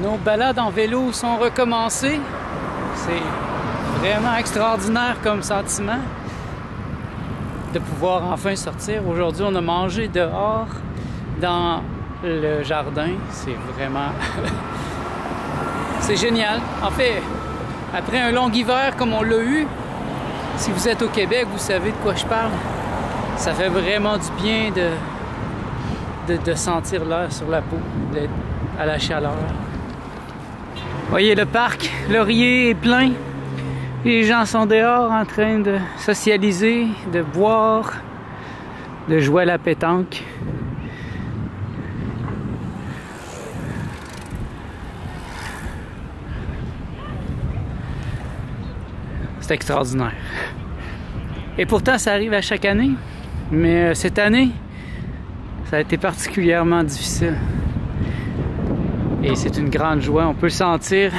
Nos balades en vélo sont recommencées. C'est vraiment extraordinaire comme sentiment de pouvoir enfin sortir. Aujourd'hui, on a mangé dehors dans le jardin. C'est vraiment... c'est génial. En fait, après un long hiver comme on l'a eu, si vous êtes au Québec, vous savez de quoi je parle. Ça fait vraiment du bien de sentir l'air sur la peau, d'être à la chaleur. Voyez le parc Laurier est plein. Les gens sont dehors en train de socialiser, de boire, de jouer à la pétanque. C'est extraordinaire. Et pourtant, ça arrive à chaque année. Mais cette année, ça a été particulièrement difficile. Et c'est une grande joie, on peut le sentir.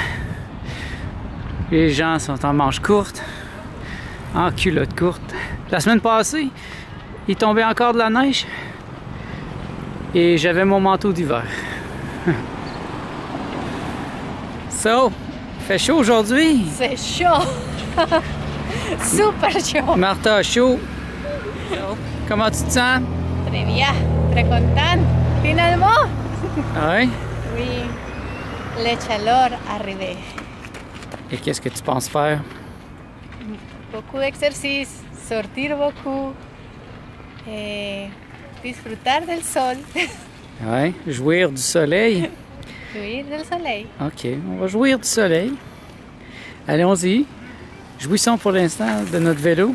Les gens sont en manches courtes, en culottes courtes. La semaine passée, il tombait encore de la neige et j'avais mon manteau d'hiver. So, il fait chaud aujourd'hui? C'est chaud! Super chaud! Martha, chaud? Comment tu te sens? Très bien, très contente, finalement! Oui? Oui, la chaleur arrivée. Et qu'est-ce que tu penses faire? Beaucoup d'exercices, sortir beaucoup et disfrutar del sol. Oui, jouir du soleil. Jouir del soleil. OK, on va jouir du soleil. Allons-y. Jouissons pour l'instant de notre vélo.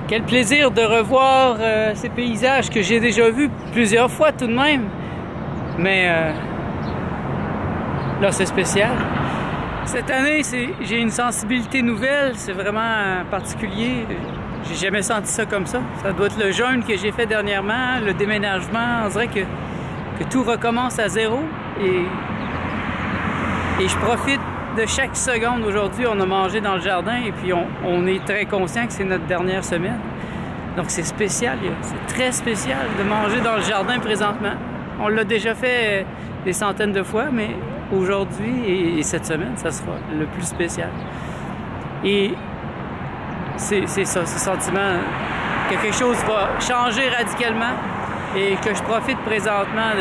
Quel plaisir de revoir ces paysages que j'ai déjà vus plusieurs fois tout de même. Mais là, c'est spécial. Cette année, j'ai une sensibilité nouvelle. C'est vraiment particulier. J'ai jamais senti ça comme ça. Ça doit être le jeûne que j'ai fait dernièrement, le déménagement. On dirait que tout recommence à zéro. Et je profite de chaque seconde. Aujourd'hui, on a mangé dans le jardin et puis on est très conscient que c'est notre dernière semaine. Donc c'est spécial, c'est très spécial de manger dans le jardin présentement. On l'a déjà fait des centaines de fois, mais aujourd'hui et cette semaine, ça sera le plus spécial. Et c'est ça, ce sentiment que quelque chose va changer radicalement et que je profite présentement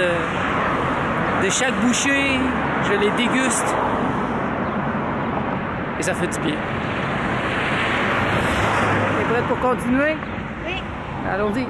de chaque bouchée, je les déguste. Et ça fait du bien. T'es prête pour continuer? Oui. Allons-y.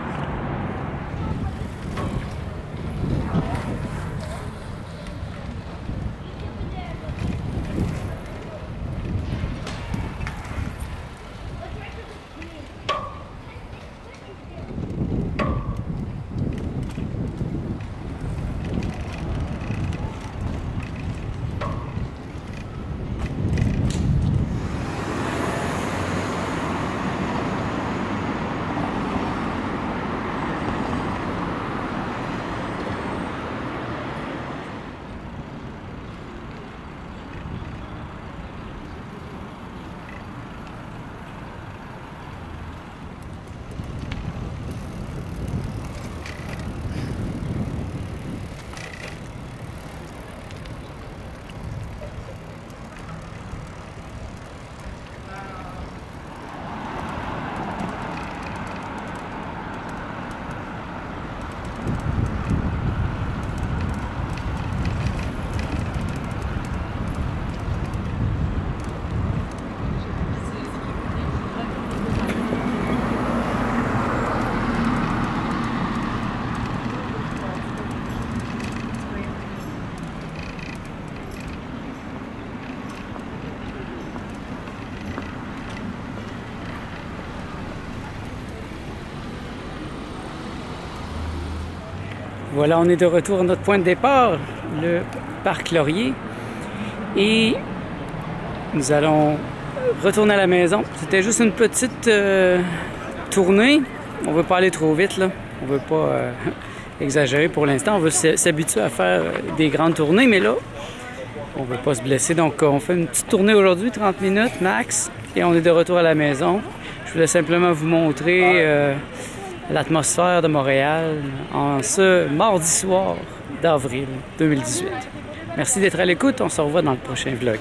Voilà, on est de retour à notre point de départ, le parc Laurier. Et nous allons retourner à la maison. C'était juste une petite tournée. On ne veut pas aller trop vite, là. On ne veut pas exagérer pour l'instant. On veut s'habituer à faire des grandes tournées, mais là, on ne veut pas se blesser. Donc, on fait une petite tournée aujourd'hui, 30 minutes max, et on est de retour à la maison. Je voulais simplement vous montrer l'atmosphère de Montréal en ce mardi soir d'avril 2018. Merci d'être à l'écoute. On se revoit dans le prochain vlog.